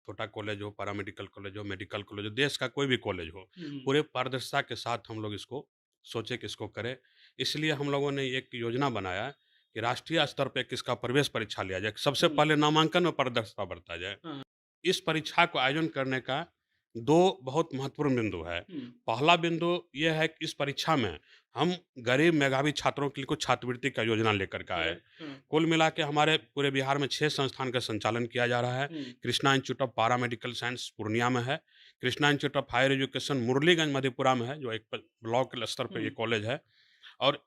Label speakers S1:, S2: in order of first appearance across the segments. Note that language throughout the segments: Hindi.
S1: छोटा कॉलेज हो, पैरामेडिकल कॉलेज हो, मेडिकल कॉलेज हो, देश का कोई भी कॉलेज हो,
S2: हुँ,
S1: पूरे पारदर्शिता के साथ हम लोग इसको सोचे कि इसको करें। इसलिए हम लोगों ने एक योजना बनाया कि राष्ट्रीय स्तर पे किसका प्रवेश परीक्षा लिया जाए। सबसे
S2: हुँ,
S1: पहले नामांकन में पारदर्शिता बरता जाए।
S2: हाँ,
S1: इस परीक्षा को आयोजन करने का 2 बहुत महत्वपूर्ण बिंदु है।
S2: हुँ,
S1: पहला बिंदु ये है कि इस परीक्षा में हम गरीब मेधावी छात्रों के लिए कुछ छात्रवृत्ति का योजना लेकर के आए।
S2: करेक्ट, हाँ,
S1: कुल मिला के हमारे पूरे बिहार में 6 संस्थान का संचालन किया जा रहा है।
S2: हुँ,
S1: Krishna institute of paramedical science Purnia में है। Krishna institute of higher education Murliganj Madhepura में है, जो एक ब्लॉक स्तर पे ये
S2: हुँ,
S1: कॉलेज है। और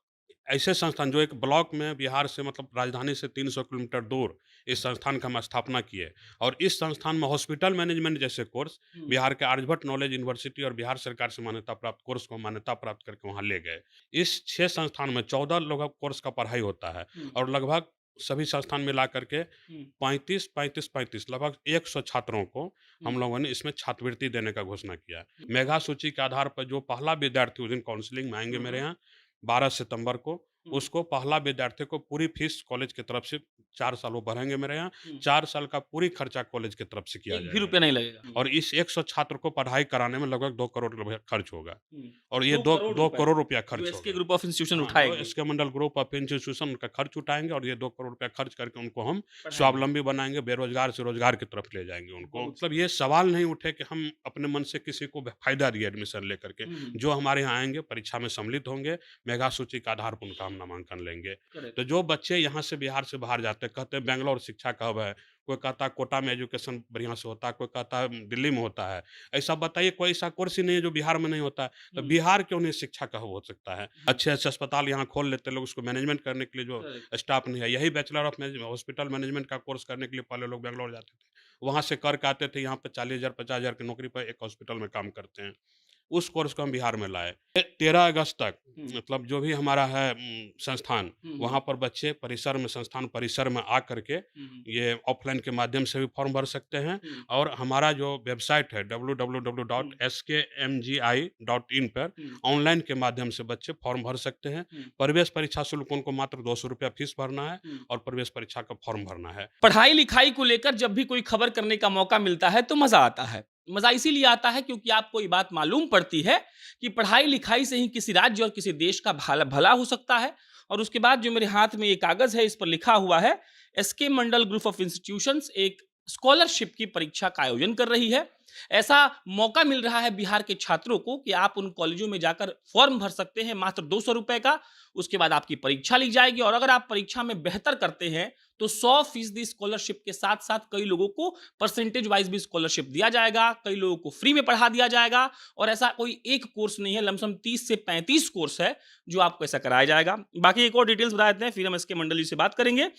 S1: ऐसे संस्थान जो एक ब्लॉक में बिहार से मतलब राजधानी से 300 किलोमीटर दूर इस संस्थान का हम स्थापना किए। और इस संस्थान में हॉस्पिटल मैनेजमेंट जैसे कोर्स
S2: हुँ,
S1: बिहार के आर्यभट्ट नॉलेज यूनिवर्सिटी और बिहार सरकार से मान्यता प्राप्त कोर्स को मान्यता प्राप्त करके वहाँ ले गए। इस 6 संस्थान में 14 लोग कोर्स का पढ़ाई होता है
S2: हुँ,
S1: और लगभग सभी संस्थान मिला करके
S2: हुँ,
S1: 35 लगभग 100 छात्रों को
S2: हुँ,
S1: हम लोगों ने इसमें छात्रवृत्ति देने का घोषणा किया है।
S2: हुँ,
S1: मेधा सूची के आधार पर जो पहला विद्यार्थी उस दिन काउंसलिंग में आएँगे
S2: हाँ,
S1: मेरे
S2: हाँ,
S1: यहाँ 12 सितंबर को,
S2: हुँ,
S1: उसको पहला विद्यार्थी को पूरी फीस कॉलेज की तरफ से 4 साल वो भरेंगे मेरे यहाँ,
S2: हुँ,
S1: 4 साल का पूरी खर्चा कॉलेज की तरफ से किया
S2: एक भी
S1: जाएगा।
S2: रुपया नहीं लगेगा। हुँ,
S1: और इस 100 छात्र को पढ़ाई कराने में लगभग 2 करोड़ रुपया खर्च होगा।
S2: हुँ,
S1: और ये
S2: 2
S1: 2
S2: करोड़
S1: 2
S2: रुपए
S1: करोड़ रुपया
S2: जो
S1: खर्च
S2: एसके
S1: होगा।
S2: ग्रुप ऑफ इंस्टीट्यूशन
S1: हाँ, जो
S2: उठाएगी,
S1: SK Mandal group of institution उनका खर्च उठाएँगे और ये 2 करोड़ रुपया खर्च करके उनको हम
S2: पढ़ाएँगे।
S1: स्वावलंबी बनाएँगे, बेरोज़गार से रोज़गार की तरफ ले जाएँगे उनको।
S2: बहुत
S1: मतलब
S2: सही।
S1: ये सवाल नहीं उठे कि हम अपने मन से किसी को फ़ायदा दिए एडमिशन लेकर के।
S2: हुँ,
S1: जो हमारे यहाँ आएँगे, परीक्षा में सम्मिलित होंगे, मेधा सूची के आधार पर उनका हम नामांकन लेंगे।
S2: करेक्ट।
S1: तो जो बच्चे यहाँ से बिहार से बाहर जाते हैं, कहते हैं बैंगलोर शिक्षा का हब है, कोई कहता है कोटा में एजुकेशन बढ़िया से होता है, कोई कहता है दिल्ली में होता है। ऐसा बताइए कोई ऐसा कोर्स ही नहीं है जो बिहार में नहीं होता है। तो
S2: हुँ,
S1: बिहार क्यों नहीं शिक्षा का हब हो सकता है?
S2: हुँ,
S1: अच्छे-अच्छे अस्पताल यहाँ खोल लेते हैं लोग, उसको मैनेजमेंट करने के लिए जो
S2: करेक्ट।
S1: स्टाफ नहीं है। यही बैचलर ऑफ हॉस्पिटल मैनेजमेंट का कोर्स करने के लिए पहले लोग बैंगलोर जाते थे। वहाँ से कर के आते थे, यहाँ पे 40,000 50,000 की नौकरी पर एक हॉस्पिटल में काम करते हैं। उस कोर्स को हम बिहार में लाए। 13 अगस्त तक
S2: हुँ,
S1: मतलब जो भी हमारा है संस्थान,
S2: हुँ, हुँ,
S1: वहाँ पर बच्चे परिसर में संस्थान परिसर में आ कर के
S2: हुँ, हुँ,
S1: ये ऑफ़लाइन के माध्यम से भी फ़ॉर्म भर सकते हैं।
S2: हुँ,
S1: और हमारा जो वेबसाइट है
S2: हुँ,
S1: www.skmgi.in पर
S2: हुँ,
S1: ऑनलाइन के माध्यम से बच्चे फ़ॉर्म भर सकते हैं।
S2: हुँ,
S1: प्रवेश परीक्षा शुल्क उनको मात्र ₹200 फीस भरना है
S2: हुँ।
S1: और प्रवेश परीक्षा का फ़ॉर्म भरना है।
S2: पढ़ाई-लिखाई को लेकर जब भी कोई खबर करने का मौका मिलता है, तो मज़ा आता है। मज़ा इसीलिए आता है क्योंकि आपको ये बात मालूम पड़ती है कि पढ़ाई-लिखाई से ही किसी राज्य और किसी देश का भला हो सकता है। और उसके बाद जो मेरे हाथ में ये कागज़ है, इस पर लिखा हुआ है, SK Mandal group of institutions एक स्कॉलरशिप की परीक्षा का आयोजन कर रही है। ऐसा मौका मिल रहा है बिहार के छात्रों को कि आप उन कॉलेजों में जाकर फॉर्म भर सकते हैं मात्र ₹200 का। उसके बाद आपकी परीक्षा ली जाएगी और अगर आप परीक्षा में बेहतर करते हैं, तो 100% स्कॉलरशिप के साथ-साथ कई लोगों को परसेंटेज वाइज़ भी स्कॉलरशिप दिया जाएगा, कई लोगों को फ्री में पढ़ा दिया जाएगा और ऐसा कोई एक कोर्स नहीं है, लमसम 30 से 35 कोर्स है, जो आपको ऐसा कराया जाएगा। बाकी एक और डिटेल्स बता देते हैं, फिर हम इसके मंडल जी से बात करेंगे।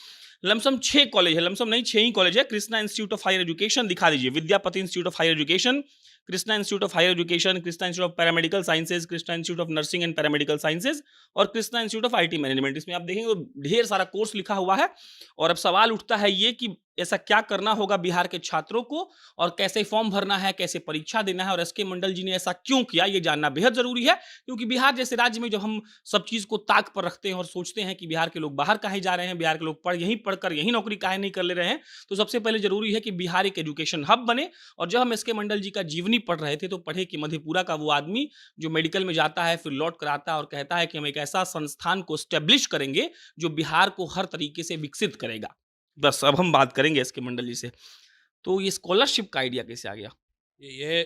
S2: लमसम 6 कॉलेज है, लमसम नहीं 6 ही कॉलेज है। Krishna institute of higher education दिखा दीजिए, Vidyapati institute of higher education, Krishna institute of higher education, Krishna institute of paramedical sciences, Krishna institute of nursing and paramedical sciences और Krishna institute of IT management. इसमें आप देखेंगे तो ढेर सारा कोर्स लिखा हुआ है और अब सवाल उठता है ये कि ऐसा क्या करना होगा बिहार के छात्रों को और कैसे फॉर्म भरना है, कैसे परीक्षा देना है और एसके मंडल जी ने ऐसा क्यों किया, ये जानना बेहद जरूरी है। क्योंकि बिहार जैसे राज्य में जब हम सब चीज को ताक पर रखते हैं और सोचते हैं कि बिहार के लोग बाहर काहे जा रहे हैं, बिहार के लोग यहीं पढ़कर यहीं नौकरी काहे नहीं कर ले रहे हैं, तो सबसे पहले जरूरी है कि बिहार एक एजुकेशन हब बने। और जब हम एसके मंडल जी का जीवनी पढ़ रहे थे तो पढ़े कि मधेपुरा का वो आदमी जो मेडिकल में जाता है फिर लौट कर आता है और कहता है कि हम एक ऐसा संस्थान को स्टेब्लिश करेंगे जो बिहार को हर तरीके से विकसित करेगा। बस अब हम बात करेंगे इसके मंडल जी से। तो ये स्कॉलरशिप का आइडिया कैसे आ गया?
S1: ये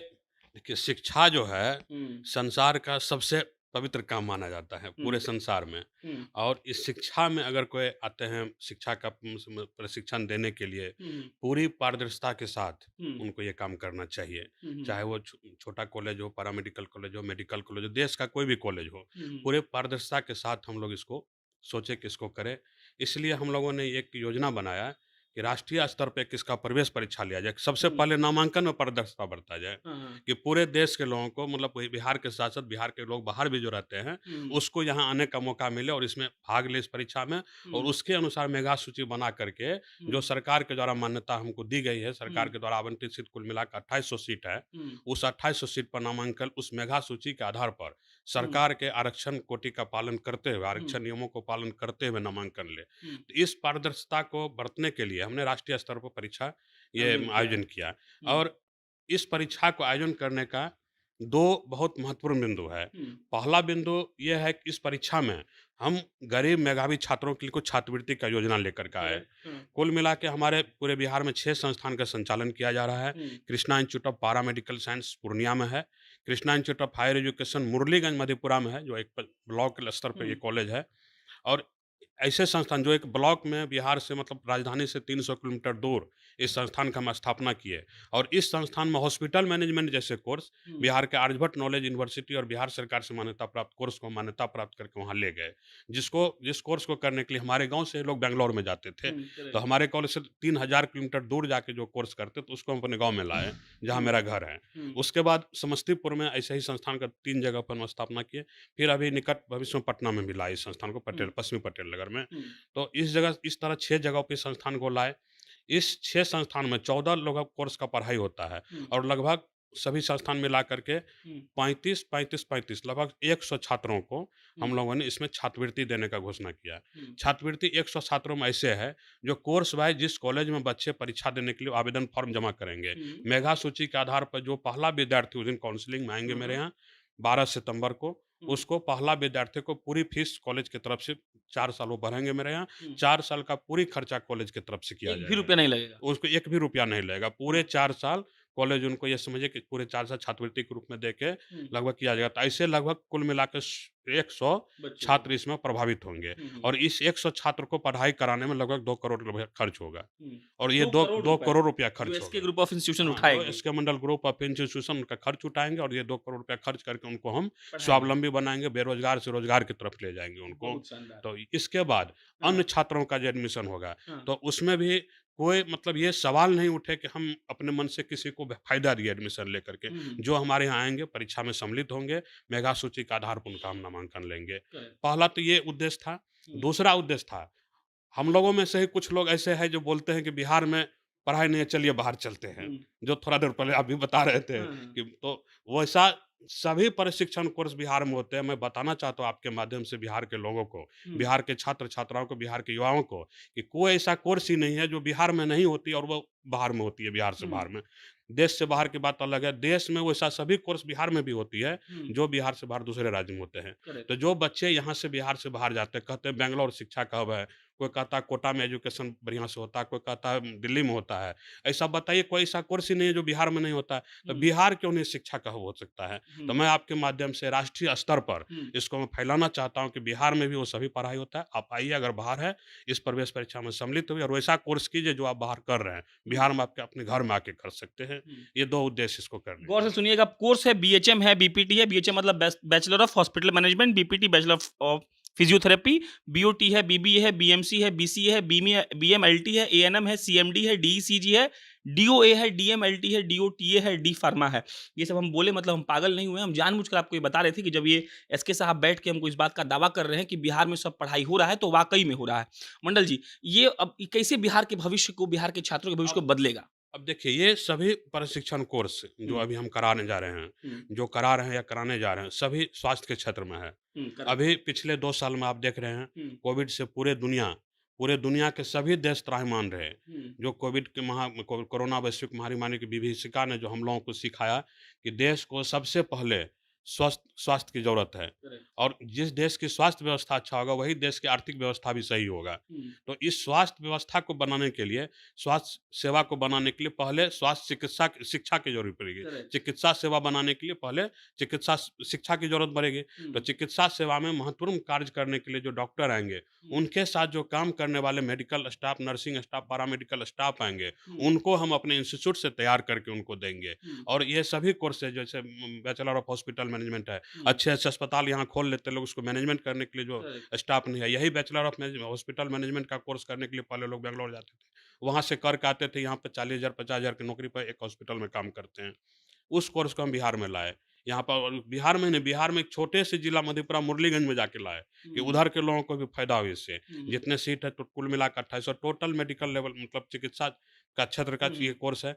S1: देखिए शिक्षा जो है
S2: हुँ,
S1: संसार का सबसे पवित्र काम माना जाता है
S2: हुँ,
S1: पूरे संसार में।
S2: हुँ,
S1: और इस शिक्षा में अगर कोई आते हैं शिक्षा का प्रशिक्षण देने के लिए
S2: हुँ,
S1: पूरी पारदर्शिता के साथ
S2: हुँ,
S1: उनको ये काम करना चाहिए।
S2: हुँ, हुँ,
S1: चाहे वो छोटा कॉलेज हो, पैरामेडिकल कॉलेज हो, मेडिकल कॉलेज हो, देश का कोई भी कॉलेज हो,
S2: हुँ,
S1: पूरे पारदर्शिता के साथ हम लोग इसको सोचे कि इसको करें। इसलिए हम लोगों ने एक योजना बनाया कि राष्ट्रीय स्तर पे किसका प्रवेश परीक्षा लिया जाए। सबसे
S2: हुँ,
S1: पहले नामांकन में पारदर्शिता बरता जाए
S2: हाँ, हाँ,
S1: कि पूरे देश के लोगों को मतलब वही बिहार के साथ-साथ बिहार के लोग बाहर भी जो रहते हैं,
S2: हुँ,
S1: उसको यहाँ आने का मौका मिले और इसमें भाग ले इस परीक्षा में। और
S2: हुँ,
S1: उसके अनुसार मेगा सूची बना करके जो
S2: हुँ,
S1: सरकार के द्वारा मान्यता हमको दी गई है,
S2: हुँ,
S1: सरकार के द्वारा आवंटित सीट कुल मिलाकर 2800 सीट है।
S2: हुँ,
S1: उस 2800 सीट पर नामांकन उस मेगा सूची के आधार पर
S2: हुँ,
S1: सरकार के आरक्षण कोटि का पालन करते हुए,
S2: हुँ,
S1: आरक्षण नियमों को पालन करते हुए नामांकन ले।
S2: हुँ,
S1: तो इस पारदर्शिता को बरतने के लिए हमने राष्ट्रीय स्तर पर परीक्षा ये
S2: आयोजन किया है।
S1: आयोजन किया।
S2: हुँ,
S1: और इस परीक्षा को आयोजन करने का 2 बहुत महत्वपूर्ण बिंदु है।
S2: हुँ,
S1: पहला बिंदु ये है कि इस परीक्षा में हम गरीब मेधावी छात्रों के लिए कुछ छात्रवृत्ति का योजना लेकर के आए।
S2: करेक्ट, हाँ,
S1: कुल मिला के हमारे पूरे बिहार में 6 संस्थान का संचालन किया जा रहा है।
S2: हुँ,
S1: Krishna institute of paramedical science Purnia में है। Krishna institute of higher education Murliganj Madhepura में है, जो एक ब्लॉक स्तर पे ये
S2: हुँ,
S1: कॉलेज है। और ऐसे संस्थान जो एक ब्लॉक में बिहार से मतलब राजधानी से 300 किलोमीटर दूर इस संस्थान का हम स्थापना किए। और इस संस्थान में हॉस्पिटल मैनेजमेंट जैसे कोर्स
S2: हुँ,
S1: बिहार के आर्यभट्ट नॉलेज यूनिवर्सिटी और बिहार सरकार से मान्यता प्राप्त कोर्स को मान्यता प्राप्त करके वहाँ ले गए। जिस कोर्स को करने के लिए हमारे गांव से लोग बेंगलोर में जाते थे,
S2: हुँ,
S1: तो
S2: करेक्ट,
S1: हमारे कॉलेज से 3000 किलोमीटर दूर जाके जो कोर्स करते तो उसको हम अपने गाँव में लाए, जहाँ
S2: हुँ,
S1: मेरा घर है।
S2: हुँ,
S1: उसके बाद समस्तीपुर में ऐसे ही संस्थान का 3 जगह पर हम स्थापना किए। फिर अभी निकट भविष्य में पटना में भी लाए इस संस्थान को,
S2: हुँ,
S1: पश्चिमी पटेल नगर में।
S2: हुँ,
S1: तो इस तरह 6 जगहों पे संस्थान को लाए। इस 6 संस्थान में 14 लोग कोर्स का पढ़ाई होता है।
S2: हुँ,
S1: और लगभग सभी संस्थान मिला करके
S2: हुँ,
S1: 35 लगभग 100 छात्रों को
S2: हुँ,
S1: हम लोगों ने इसमें छात्रवृत्ति देने का घोषणा किया है।
S2: हुँ,
S1: छात्रवृत्ति 100 छात्रों में ऐसे है, जो कोर्स वाइज़ जिस कॉलेज में बच्चे परीक्षा देने के लिए आवेदन फॉर्म जमा करेंगे,
S2: हुँ,
S1: मेधा सूची के आधार पर जो पहला विद्यार्थी उस दिन काउंसलिंग में आएँगे
S2: हाँ,
S1: मेरे
S2: हाँ,
S1: यहाँ 12 सितंबर को,
S2: हुँ,
S1: उसको पहला विद्यार्थी को पूरी फीस कॉलेज की तरफ से 4 साल वो भरेंगे मेरे यहाँ,
S2: हुँ,
S1: 4 साल का पूरी खर्चा कॉलेज की तरफ से किया
S2: एक भी
S1: जाएगा।
S2: रुपया नहीं लगेगा।
S1: उसको 1 भी रुपया नहीं लगेगा।
S2: हुँ,
S1: पूरे 4 साल कॉलेज उनको ये समझिए कि पूरे 4 साल छात्रवृत्ति के रूप में देके
S2: हुँ,
S1: लगभग किया जाएगा। तो ऐसे लगभग कुल मिला के 100
S2: बच्चों को,
S1: छात्र इसमें प्रभावित होंगे।
S2: हुँ, हुँ,
S1: और इस 100 छात्र को पढ़ाई कराने में लगभग 2 करोड़ रुपया खर्च होगा।
S2: हुँ,
S1: और ये
S2: 2
S1: 2
S2: करोड़
S1: 2
S2: रुपए
S1: करोड़ रुपया
S2: जो
S1: खर्च
S2: एसके
S1: होगा।
S2: ग्रुप ऑफ इंस्टीट्यूशन
S1: हाँ, जो
S2: उठाएगी,
S1: SK Mandal group of institution उनका खर्च उठाएँगे और ये 2 करोड़ रुपया खर्च करके उनको हम
S2: पढ़ाएँगे।
S1: स्वावलंबी बनाएँगे, बेरोज़गार से रोज़गार की तरफ ले जाएँगे उनको।
S2: बहुत शानदार।
S1: तो इसके बाद
S2: हाँ,
S1: अन्य छात्रों का जो एडमिशन होगा,
S2: हाँ,
S1: तो उसमें भी कोई मतलब ये सवाल नहीं उठे कि हम अपने मन से किसी को फ़ायदा दिए एडमिशन लेकर के।
S2: हुँ, हुँ,
S1: जो हमारे यहाँ आएँगे, परीक्षा में सम्मिलित होंगे, मेधा सूची के आधार पर उनका हम नामांकन लेंगे।
S2: करेक्ट,
S1: पहला तो ये उद्देश्य था।
S2: हुँ,
S1: दूसरा उद्देश्य था, हम लोगों में से ही कुछ लोग ऐसे हैं जो बोलते हैं कि बिहार में पढ़ाई नहीं है, चलिए बाहर चलते हैं।
S2: हुँ,
S1: जो थोड़ा देर पहले आप भी बता रहे थे
S2: हाँ, हाँ,
S1: कि तो वैसा सभी प्रशिक्षण कोर्स बिहार में होते हैं। मैं बताना चाहता हूँ आपके माध्यम से बिहार के लोगों को,
S2: हुँ,
S1: बिहार के छात्र-छात्राओं को, बिहार के युवाओं को, कि कोई ऐसा कोर्स ही नहीं है जो बिहार में नहीं होती और वो बाहर में होती है, बिहार से
S2: हुँ,
S1: बाहर में। देश से बाहर की बात अलग है। देश में वैसा सभी कोर्स बिहार में भी होती है,
S2: हुँ,
S1: जो बिहार से बाहर दूसरे राज्य में होते हैं।
S2: करेक्ट,
S1: तो जो बच्चे यहाँ से बिहार से बाहर जाते हैं, कहते हैं बैंगलोर शिक्षा का हब है, कोई कहता है कोटा में एजुकेशन बढ़िया से होता है, कोई कहता है दिल्ली में होता है। ऐसा बताइए कोई ऐसा कोर्स ही नहीं है जो बिहार में नहीं होता है, तो
S2: हुँ,
S1: बिहार क्यों नहीं शिक्षा का हब हो सकता है? तो
S2: हुँ,
S1: मैं आपके माध्यम से राष्ट्रीय स्तर पर
S2: हुँ,
S1: इसको मैं फैलाना चाहता हूँ कि बिहार में भी वो सभी पढ़ाई होता है। आप आइए अगर बाहर है, इस प्रवेश परीक्षा में सम्मिलित हुए और वैसा कोर्स कीजिए जो आप बाहर कर रहे हैं।
S2: हुँ,
S1: बिहार में आपके अपने घर में आके कर सकते हैं।
S2: हुँ।
S1: ये 2 उद्देश्य इसको करने
S2: गौर
S1: के
S2: से
S1: हैं।
S2: सुनिएगा, कोर्स है, बीएचएम है, बीपीटी है। बीएचएम मतलब bachelor of hospital management, BPT bachelor of physiotherapy, BOT है, बीबीए है, बीएमसी है, बीसीए है, बीएमएलटी है, एएनएम है, सीएमडी है, डीईसीजी है, डीओए है, डीएमएलटी है, डीओटीए है, डी फार्मा है। ये सब हम बोले मतलब हम पागल नहीं हुए, हम जानबूझकर आपको ये बता रहे थे कि जब ये एसके साहब बैठ के हमको इस बात का दावा कर रहे हैं कि बिहार में सब पढ़ाई हो रहा है, तो वाकई में हो रहा है। मंडल जी, ये अब कैसे बिहार के भविष्य को, बिहार के छात्रों के भविष्य को
S1: अब
S2: बदलेगा?
S1: अब देखिए ये सभी प्रशिक्षण कोर्स जो
S2: हुँ,
S1: अभी हम कराने जा रहे हैं,
S2: हुँ,
S1: जो करा रहे हैं या कराने जा रहे हैं, सभी स्वास्थ्य के क्षेत्र में है।
S2: हुँ, करेक्ट।
S1: अभी पिछले 2 साल में आप देख रहे हैं,
S2: हुँ,
S1: कोविड से पूरे दुनिया के सभी देश त्राहिमाम रहे।
S2: हुँ,
S1: जो कोविड के कोरोना वैश्विक महामारी की विभीषिका ने जो हम लोगों को सिखाया कि देश को सबसे पहले स्वास्थ्य की ज़रूरत है।
S2: करेक्ट।
S1: और जिस देश की स्वास्थ्य व्यवस्था अच्छा होगा, वही देश की आर्थिक व्यवस्था भी सही होगा।
S2: हुँ,
S1: तो इस स्वास्थ्य व्यवस्था को बनाने के लिए, स्वास्थ्य सेवा को बनाने के लिए पहले स्वास्थ्य चिकित्सा शिक्षा की ज़रूरत पड़ेगी।
S2: करेक्ट।
S1: चिकित्सा सेवा बनाने के लिए पहले चिकित्सा शिक्षा की ज़रूरत पड़ेगी।
S2: हुँ,
S1: तो चिकित्सा सेवा में महत्वपूर्ण कार्य करने के लिए जो डॉक्टर आएँगे,
S2: हुँ,
S1: उनके साथ जो काम करने वाले medical staff, nursing staff, paramedical staff आएँगे,
S2: हुँ,
S1: उनको हम अपने इंस्टीट्यूट से तैयार करके उनको देंगे।
S2: हुँ,
S1: और ये सभी कोर्स है जैसे बैचलर ऑफ हॉस्पिटल मैनेजमेंट है,
S2: हुँ,
S1: अच्छे-अच्छे अस्पताल यहाँ खोल लेते हैं लोग, उसको मैनेजमेंट करने के लिए जो
S2: करेक्ट।
S1: स्टाफ नहीं है। यही बैचलर ऑफ हॉस्पिटल मैनेजमेंट का कोर्स करने के लिए पहले लोग बैंगलोर जाते थे। वहाँ से कर के आते थे, यहाँ पे 40,000 50,000 की नौकरी पर एक हॉस्पिटल में काम करते हैं। उस कोर्स को हम बिहार में लाए। यहाँ पर और बिहार में नहीं, बिहार में एक छोटे से जिला मधेपुरा मुरलीगंज में जाके लाए कि
S2: हुँ,
S1: उधर के लोगों को भी फायदा हो इससे।
S2: हुँ,
S1: जितने सीट है तो कुल मिलाकर 2800 टोटल मेडिकल लेवल मतलब चिकित्सा का क्षेत्र का
S2: हुँ,
S1: ये कोर्स है।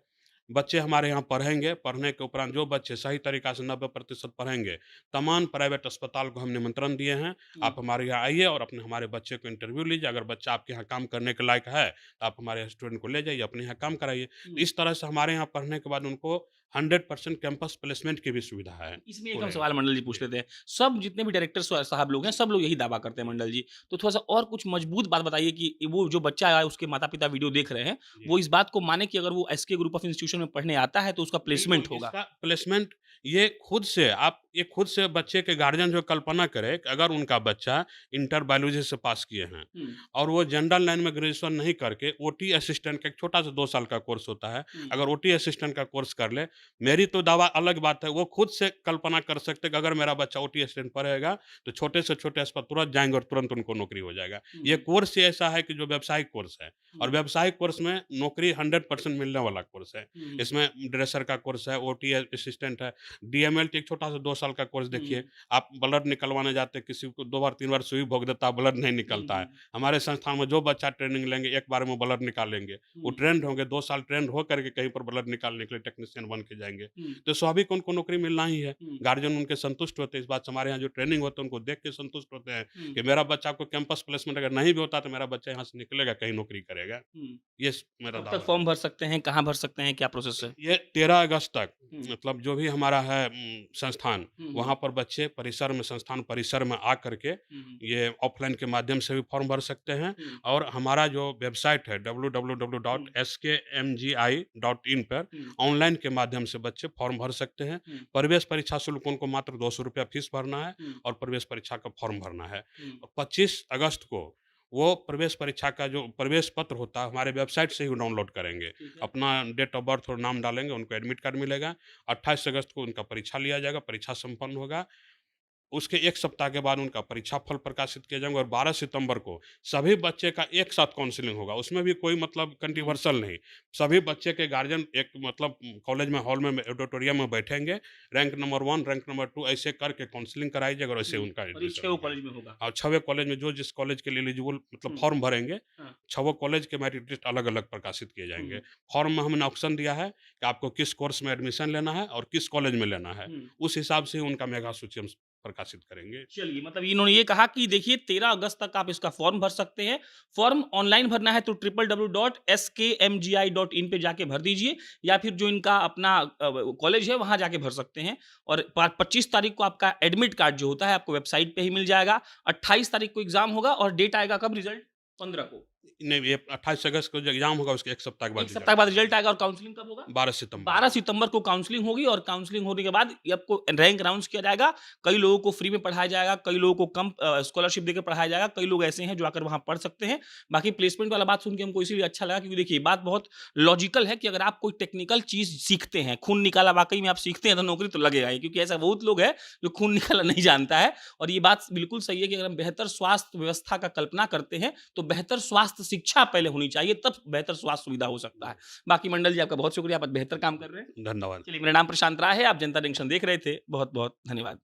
S1: बच्चे हमारे यहाँ पढ़ेंगे, पढ़ने के उपरांत जो बच्चे सही तरीक़ा से 90% पढ़ेंगे, तमाम प्राइवेट अस्पताल को हम निमंत्रण दिए हैं। आप हमारे यहाँ आइए और अपने हमारे बच्चे को इंटरव्यू लीजिए, अगर बच्चा आपके यहाँ काम करने के लायक है, तो आप हमारे स्टूडेंट को ले जाइए, अपने यहाँ काम कराइए। तो इस तरह से हमारे यहाँ पढ़ने के बाद उनको 100% कैंपस प्लेसमेंट की भी सुविधा है।
S2: इसमें एक हम
S1: पूरे
S2: सवाल मंडल जी पूछ लेते हैं। सब जितने भी डायरेक्टर साहब लोग हैं, सब लोग यही दावा करते हैं मंडल जी। तो थोड़ा-सा और कुछ मजबूत बात बताइए कि वो जो बच्चा है उसके माता-पिता वीडियो देख रहे हैं,
S1: जी।
S2: वो इस बात को माने कि अगर वो एसके ग्रुप ऑफ इंस्टीट्यूशन में पढ़ने आता है तो उसका प्लेसमेंट
S1: बिल्कुल,
S2: होगा।
S1: इसका प्लेसमेंट ये खुद से बच्चे के गार्जियन जो कल्पना करे कि अगर उनका बच्चा इंटर बायोलॉजी से पास किए हैं
S2: हुँ,
S1: और वो जनरल लाइन में ग्रेजुएशन नहीं करके ओटी असिस्टेंट का एक छोटा-सा 2 साल का कोर्स होता है।
S2: हुँ,
S1: अगर ओटी असिस्टेंट का कोर्स कर ले, मेरी तो दावा अलग बात है, वो खुद से कल्पना कर सकते हैं कि अगर मेरा बच्चा ओटी असिस्टेंट पढ़ेगा, तो छोटे से छोटे अस्पताल तुरंत जाएँगे और तुरंत उनको नौकरी हो जाएगा। ये
S2: हुँ,
S1: कोर्स ही ऐसा है कि जो व्यावसायिक कोर्स है और
S2: हुँ,
S1: व्यावसायिक कोर्स में नौकरी 100% मिलने वाला कोर्स है।
S2: हुँ,
S1: इसमें ड्रेसर का कोर्स है, ओटी असिस्टेंट है, डीएमएलटी एक छोटा-सा 2 साल का कोर्स देखिए।
S2: हुँ,
S1: आप ब्लड निकलवाने जाते हैं, किसी को 2 बार 3 बार सुई भोग देता है, ब्लड नहीं
S2: हुँ,
S1: निकलता है।
S2: हुँ,
S1: हमारे संस्थान में जो बच्चा ट्रेनिंग लेंगे, एक बार में ब्लड निकालेंगे। वो
S2: हुँ,
S1: ट्रेंड होंगे, 2 साल ट्रेंड हो करके कहीं पर ब्लड निकालने के लिए टेक्नीशियन बन के जाएँगे।
S2: हुँ,
S1: तो स्वाभाविक उनको नौकरी मिलना ही है।
S2: हुँ,
S1: गार्जियन उनके संतुष्ट होते हैं इस बात से। हमारे यहाँ जो ट्रेनिंग होते हैं, उनको देख के संतुष्ट होते हैं
S2: हुँ,
S1: कि मेरा बच्चा को कैंपस प्लेसमेंट अगर नहीं भी होता, तो मेरा बच्चा यहाँ से निकलेगा, कहीं नौकरी करेगा।
S2: हुँ।
S1: ये स मेरा
S2: कब तक
S1: दावा है।
S2: फॉर्म भर सकते हैं? कहाँ भर सकते हैं? क्या प्रोसेस है?
S1: ये 13 अगस्त तक
S2: हुँ,
S1: मतलब जो भी हमारा है संस्थान,
S2: हुँ, हुँ,
S1: वहाँ पर बच्चे परिसर में संस्थान परिसर में आ करके
S2: हुँ, हुँ,
S1: ये ऑफ़लाइन के माध्यम से भी फ़ॉर्म भर सकते हैं
S2: हुँ,
S1: और हमारा जो वेबसाइट है
S2: हुँ,
S1: www.skmgi.in पर
S2: हुँ,
S1: ऑनलाइन के माध्यम से बच्चे फ़ॉर्म भर सकते हैं।
S2: हुँ,
S1: प्रवेश परीक्षा शुल्क उनको मात्र ₹200 फ़ीस भरना है
S2: हुँ,
S1: और प्रवेश परीक्षा का फ़ॉर्म भरना है।
S2: हुँ,
S1: और 25 अगस्त को वो प्रवेश परीक्षा का जो प्रवेश पत्र होता है, हमारे वेबसाइट से ही डाउनलोड करेंगे।
S2: ठीक है।
S1: अपना डेट ऑफ बर्थ और नाम डालेंगे, उनको एडमिट कार्ड मिलेगा। 28 अगस्त को उनका परीक्षा लिया जाएगा, परीक्षा संपन्न होगा। उसके 1 सप्ताह के बाद उनका परीक्षा फल प्रकाशित किए जाएँगे और 12 सितंबर को सभी बच्चे का एक साथ काउंसलिंग होगा। उसमें भी कोई मतलब
S2: हुँ,
S1: कंट्रोवर्शियल नहीं। सभी बच्चे के गार्जियन एक मतलब कॉलेज में हॉल में ऑडिटोरियम में बैठेंगे। रैंक नंबर 1, रैंक नंबर 2 ऐसे करके काउंसलिंग कराई जाएगी और ऐसे
S2: हुँ,
S1: उनका
S2: और ये
S1: एडमिशन
S2: 6 वो
S1: हो
S2: कॉलेज
S1: जाएगा।
S2: में होगा।
S1: और 6वें कॉलेज में जो जिस कॉलेज के लिए एलिजिबल मतलब
S2: हुँ,
S1: फॉर्म भरेंगे,
S2: हाँ,
S1: 6 कॉलेज के मेरिट लिस्ट अलग-अलग प्रकाशित किए
S2: हुँ,
S1: जाएँगे।
S2: हुँ,
S1: फॉर्म में हमने ऑप्शन दिया है कि आपको किस कोर्स में एडमिशन लेना है और किस कॉलेज में लेना है।
S2: हुँ।
S1: उस हिसाब से ही उनका मेगा सूची हम प्रकाशित करेंगे।
S2: चलिए, मतलब इन्होंने ये कहा कि देखिए 13 अगस्त तक आप इसका फॉर्म भर सकते हैं। फॉर्म ऑनलाइन भरना है तो www.skmgi.in पे जाके भर दीजिए या फिर जो इनका अपना कॉलेज है वहाँ जाके भर सकते हैं और प 25 तारीख को आपका एडमिट कार्ड जो होता है आपको वेबसाइट पे ही मिल जाएगा। 28 तारीख को एग्ज़ाम होगा और डेट आएगा कब रिज़ल्ट? 15 को।
S1: नहीं, ये 28 अगस्त को जो एग्ज़ाम होगा उसके 1 सप्ताह के बाद
S2: 1 सप्ताह
S1: रिज़ल्ट
S2: बाद
S1: आ
S2: रिज़ल्ट
S1: जाएगा।
S2: आएगा और काउंसलिंग कब होगा?
S1: 12 सितंबर
S2: 12
S1: को।
S2: सितंबर को काउंसलिंग होगी और काउंसलिंग होने के बाद ये आपको रैंक अनाउंस किया जाएगा। कई लोगों को फ्री में पढ़ाया जाएगा, कई लोगों को कम स्कॉलरशिप देके पढ़ाया जाएगा, कई लोग ऐसे हैं जो आकर वहाँ पढ़ सकते हैं। बाकी प्लेसमेंट वाला बात सुन के हमको इसीलिए अच्छा लगा क्योंकि देखिए बात बहुत लॉजिकल है कि अगर आप कोई टेक्निकल चीज़ सीखते हैं, खून निकाला वाक़ई में आप सीखते हैं तो नौकरी तो लगेगा ही क्योंकि ऐसा बहुत लोग हैं जो खून निकाला नहीं जानता है और ये बात बिल्कुल सही है कि अगर हम बेहतर स्वास्थ्य व्यवस्था का कल्पना करते हैं, तो बेहतर स्वास्थ्य शिक्षा पहले होनी चाहिए तब बेहतर स्वास्थ्य सुविधा हो सकता है। बाकी मंडल जी आपका बहुत शुक्रिया, आप आज बेहतर काम कर रहे हैं।
S1: धन्यवाद।
S2: चलिए, मेरा नाम प्रशांत राय है, आप जनता जंक्शन देख रहे थे। बहुत-बहुत धन्यवाद।